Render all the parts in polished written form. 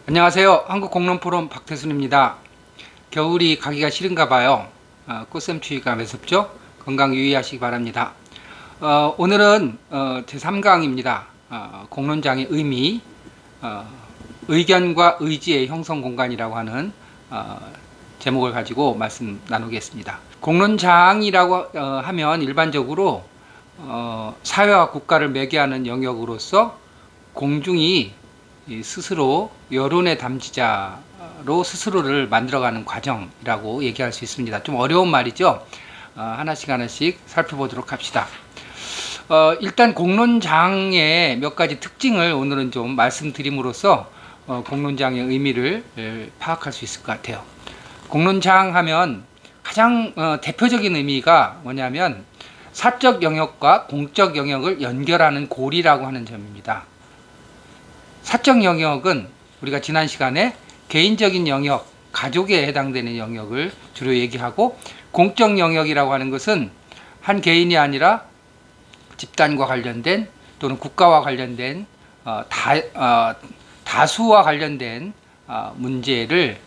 안녕하세요. 한국공론포럼 박태순입니다. 겨울이 가기가 싫은가 봐요. 꽃샘추위가 매섭죠? 건강 유의하시기 바랍니다. 오늘은 제3강입니다. 공론장의 의미, 의견과 의지의 형성 공간이라고 하는 제목을 가지고 말씀 나누겠습니다. 공론장이라고 하면 일반적으로 사회와 국가를 매개하는 영역으로서 공중이 스스로 여론의 담지자로 스스로를 만들어가는 과정이라고 얘기할 수 있습니다. 좀 어려운 말이죠. 하나씩 살펴보도록 합시다. 일단 공론장의 몇 가지 특징을 오늘은 좀 말씀드림으로써 공론장의 의미를 파악할 수 있을 것 같아요. 공론장 하면 가장 대표적인 의미가 뭐냐면 사적 영역과 공적 영역을 연결하는 고리라고 하는 점입니다. 사적 영역은 우리가 지난 시간에 개인적인 영역, 가족에 해당되는 영역을 주로 얘기하고, 공적 영역이라고 하는 것은 한 개인이 아니라 집단과 관련된 또는 국가와 관련된 다수와 관련된 문제를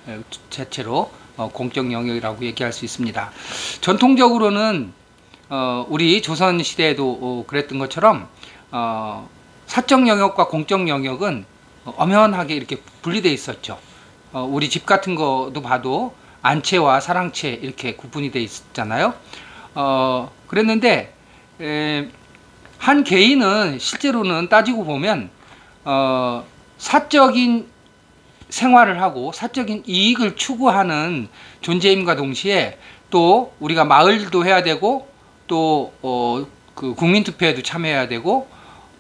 대체로 공적 영역이라고 얘기할 수 있습니다. 전통적으로는 우리 조선시대에도 그랬던 것처럼 사적 영역과 공적 영역은 엄연하게 이렇게 분리되어 있었죠. 우리 집 같은 거도 봐도 안채와 사랑채 이렇게 구분이 되어 있잖아요. 그랬는데 한 개인은 실제로는 따지고 보면 사적인 생활을 하고 사적인 이익을 추구하는 존재임과 동시에 또 우리가 마을도 해야 되고 또 그 국민투표에도 참여해야 되고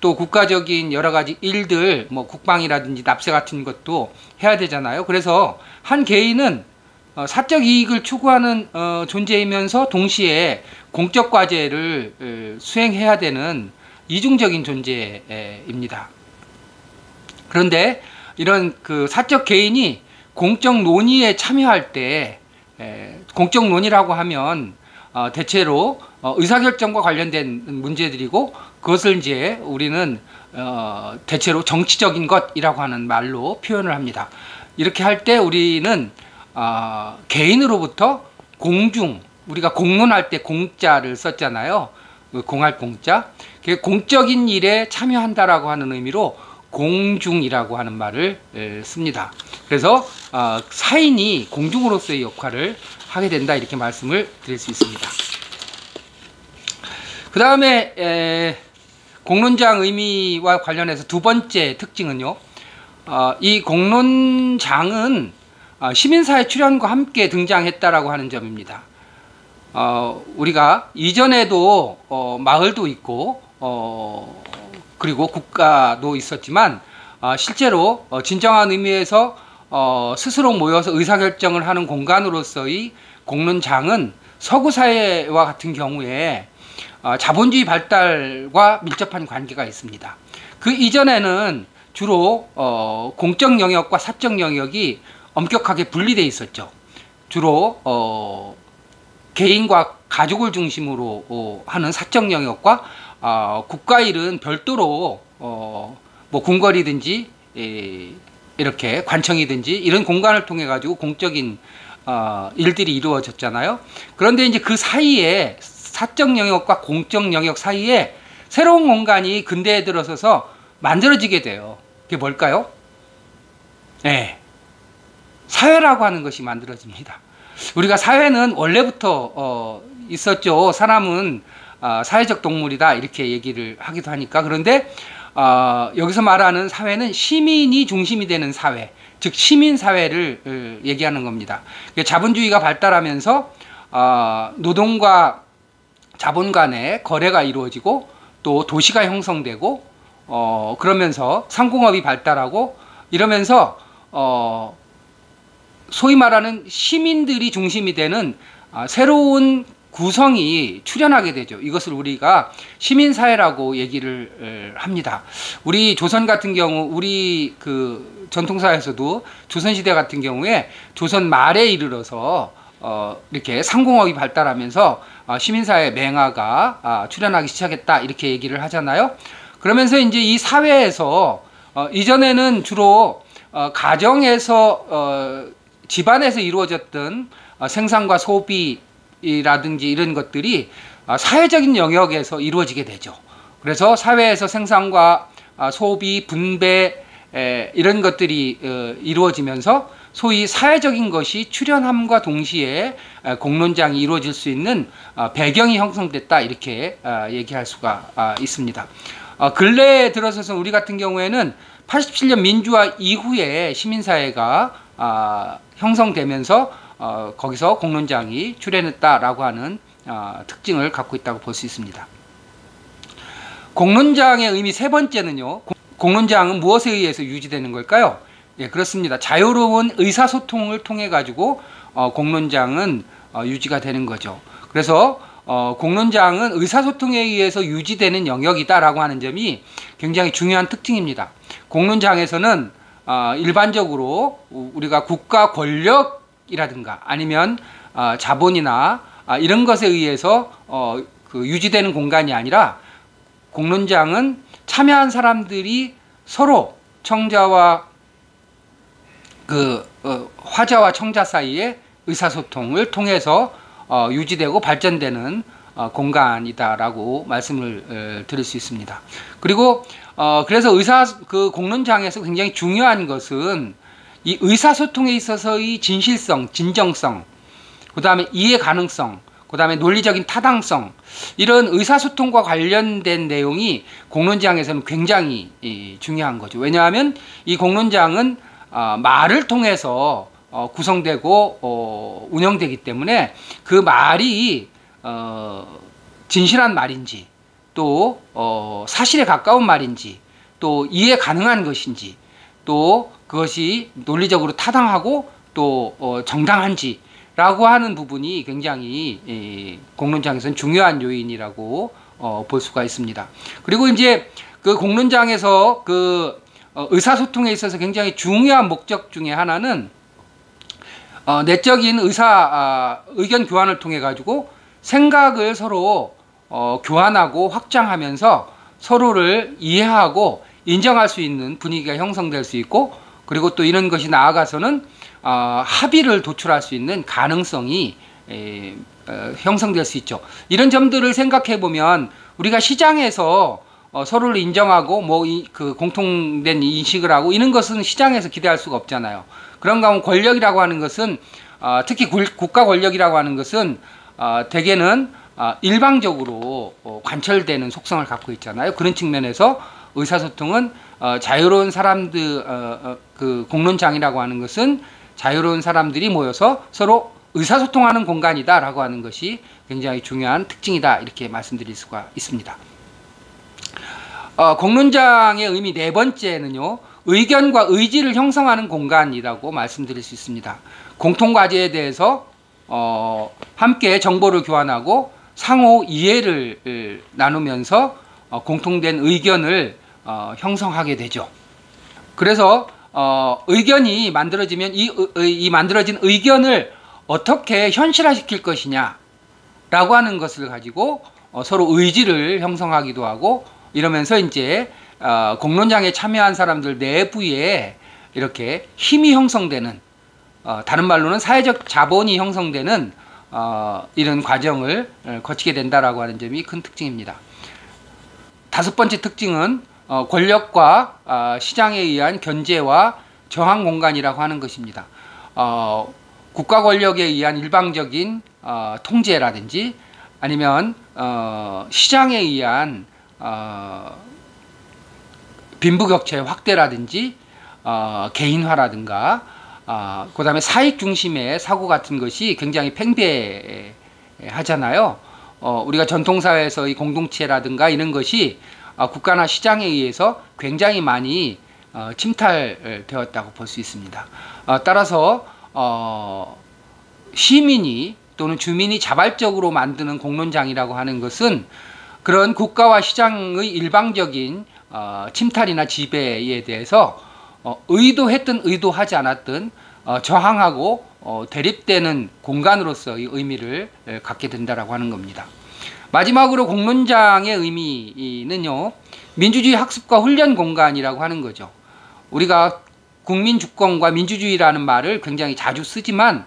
또 국가적인 여러 가지 일들, 뭐 국방이라든지 납세 같은 것도 해야 되잖아요. 그래서 한 개인은 사적 이익을 추구하는 존재이면서 동시에 공적 과제를 수행해야 되는 이중적인 존재입니다. 그런데 이런 그 사적 개인이 공적 논의에 참여할 때, 공적 논의라고 하면 대체로 의사결정과 관련된 문제들이고, 그것을 이제 우리는 대체로 정치적인 것이라고 하는 말로 표현을 합니다. 이렇게 할 때 우리는 개인으로부터 공중, 우리가 공론할 때 공자를 썼잖아요. 공할 공자. 공적인 일에 참여한다라고 하는 의미로 공중이라고 하는 말을 씁니다. 그래서 사인이 공중으로서의 역할을 하게 된다, 이렇게 말씀을 드릴 수 있습니다. 그 다음에 공론장 의미와 관련해서 두 번째 특징은요, 이 공론장은 시민사회 출현과 함께 등장했다라고 하는 점입니다. 우리가 이전에도 마을도 있고 그리고 국가도 있었지만 실제로 진정한 의미에서 스스로 모여서 의사결정을 하는 공간으로서의 공론장은 서구사회와 같은 경우에 자본주의 발달과 밀접한 관계가 있습니다. 그 이전에는 주로 공적 영역과 사적 영역이 엄격하게 분리되어 있었죠. 주로 개인과 가족을 중심으로 하는 사적 영역과 국가 일은 별도로 뭐 궁궐이든지 이렇게 관청이든지 이런 공간을 통해 가지고 공적인 일들이 이루어졌잖아요. 그런데 이제 그 사이에 사적 영역과 공적 영역 사이에 새로운 공간이 근대에 들어서서 만들어지게 돼요. 그게 뭘까요? 네, 사회라고 하는 것이 만들어집니다. 우리가 사회는 원래부터 있었죠. 사람은 사회적 동물이다, 이렇게 얘기를 하기도 하니까. 그런데 여기서 말하는 사회는 시민이 중심이 되는 사회, 즉 시민사회를 얘기하는 겁니다. 자본주의가 발달하면서 노동과 자본 간의 거래가 이루어지고 또 도시가 형성되고 그러면서 상공업이 발달하고 이러면서 소위 말하는 시민들이 중심이 되는 새로운 구성이 출현하게 되죠. 이것을 우리가 시민사회라고 얘기를 합니다. 우리 조선 같은 경우, 우리 그 전통사에서도 조선시대 같은 경우에 조선 말에 이르러서 이렇게 상공업이 발달하면서 시민사회 맹아가 출현하기 시작했다, 이렇게 얘기를 하잖아요. 그러면서 이제 이 사회에서 이전에는 주로 가정에서 집안에서 이루어졌던 생산과 소비라든지 이런 것들이 사회적인 영역에서 이루어지게 되죠. 그래서 사회에서 생산과 소비, 분배 이런 것들이 이루어지면서 소위 사회적인 것이 출현함과 동시에 공론장이 이루어질 수 있는 배경이 형성됐다, 이렇게 얘기할 수가 있습니다. 근래에 들어서서 우리 같은 경우에는 87년 민주화 이후에 시민사회가 형성되면서 거기서 공론장이 출현했다라고 하는 특징을 갖고 있다고 볼 수 있습니다. 공론장의 의미 세 번째는요, 공론장은 무엇에 의해서 유지되는 걸까요? 예, 그렇습니다. 자유로운 의사소통을 통해 가지고 공론장은 유지가 되는 거죠. 그래서 공론장은 의사소통에 의해서 유지되는 영역이다라고 하는 점이 굉장히 중요한 특징입니다. 공론장에서는 일반적으로 우리가 국가 권력이라든가 아니면 자본이나 이런 것에 의해서 유지되는 공간이 아니라, 공론장은 참여한 사람들이 서로 청자와 화자와 청자 사이의 의사소통을 통해서 유지되고 발전되는 공간이다라고 말씀을 드릴 수 있습니다. 그리고 그래서 공론장에서 굉장히 중요한 것은 이 의사소통에 있어서의 진실성, 진정성, 그 다음에 이해 가능성, 그 다음에 논리적인 타당성, 이런 의사소통과 관련된 내용이 공론장에서는 굉장히 중요한 거죠. 왜냐하면 이 공론장은 말을 통해서 구성되고 운영되기 때문에 그 말이 진실한 말인지, 또 사실에 가까운 말인지, 또 이해 가능한 것인지, 또 그것이 논리적으로 타당하고 또 정당한지 라고 하는 부분이 굉장히 공론장에서는 중요한 요인이라고 볼 수가 있습니다. 그리고 이제 그 공론장에서 의사소통에 있어서 굉장히 중요한 목적 중에 하나는 내적인 의견 교환을 통해 가지고 생각을 서로 교환하고 확장하면서 서로를 이해하고 인정할 수 있는 분위기가 형성될 수 있고, 그리고 또 이런 것이 나아가서는 합의를 도출할 수 있는 가능성이 형성될 수 있죠. 이런 점들을 생각해 보면 우리가 시장에서 서로를 인정하고 공통된 인식을 하고 이런 것은 시장에서 기대할 수가 없잖아요. 그런가 하면 권력이라고 하는 것은 특히 국가 권력이라고 하는 것은 대개는 일방적으로 관철되는 속성을 갖고 있잖아요. 그런 측면에서 의사소통은 자유로운 사람들, 공론장이라고 하는 것은 자유로운 사람들이 모여서 서로 의사소통하는 공간이다라고 하는 것이 굉장히 중요한 특징이다, 이렇게 말씀드릴 수가 있습니다. 공론장의 의미 네 번째는요, 의견과 의지를 형성하는 공간이라고 말씀드릴 수 있습니다. 공통과제에 대해서 함께 정보를 교환하고 상호 이해를 나누면서 공통된 의견을 형성하게 되죠. 그래서 의견이 만들어지면 이 만들어진 의견을 어떻게 현실화시킬 것이냐 라고 하는 것을 가지고 서로 의지를 형성하기도 하고, 이러면서 이제 공론장에 참여한 사람들 내부에 이렇게 힘이 형성되는, 다른 말로는 사회적 자본이 형성되는 이런 과정을 거치게 된다라고 하는 점이 큰 특징입니다. 다섯 번째 특징은 권력과 시장에 의한 견제와 저항 공간이라고 하는 것입니다. 국가 권력에 의한 일방적인 통제라든지 아니면 시장에 의한 빈부격차의 확대라든지 개인화라든가 그 다음에 사익 중심의 사고 같은 것이 굉장히 팽배하잖아요. 우리가 전통사회에서 이 공동체라든가 이런 것이 국가나 시장에 의해서 굉장히 많이 침탈되었다고 볼 수 있습니다. 따라서 시민이 또는 주민이 자발적으로 만드는 공론장이라고 하는 것은 그런 국가와 시장의 일방적인 침탈이나 지배에 대해서 의도했든 의도하지 않았든 저항하고 대립되는 공간으로서의 의미를 갖게 된다라고 하는 겁니다. 마지막으로 공론장의 의미는요, 민주주의 학습과 훈련 공간이라고 하는 거죠. 우리가 국민주권과 민주주의라는 말을 굉장히 자주 쓰지만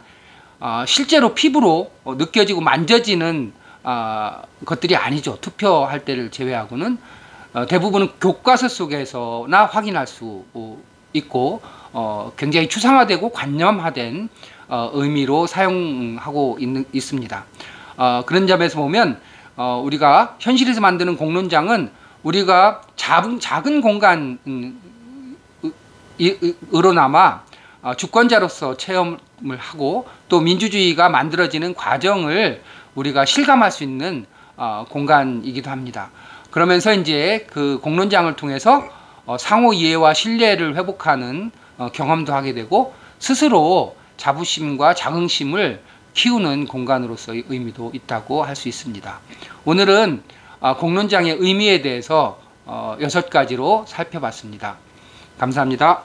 실제로 피부로 느껴지고 만져지는 것들이 아니죠. 투표할 때를 제외하고는 대부분은 교과서 속에서나 확인할 수 있고 굉장히 추상화되고 관념화된 의미로 사용하고 있습니다. 그런 점에서 보면 우리가 현실에서 만드는 공론장은 우리가 작은 공간으로나마 주권자로서 체험을 하고 또 민주주의가 만들어지는 과정을 우리가 실감할 수 있는 공간이기도 합니다. 그러면서 이제 그 공론장을 통해서 상호 이해와 신뢰를 회복하는 경험도 하게 되고 스스로 자부심과 자긍심을 키우는 공간으로서의 의미도 있다고 할 수 있습니다. 오늘은 공론장의 의미에 대해서 6가지로 살펴봤습니다. 감사합니다.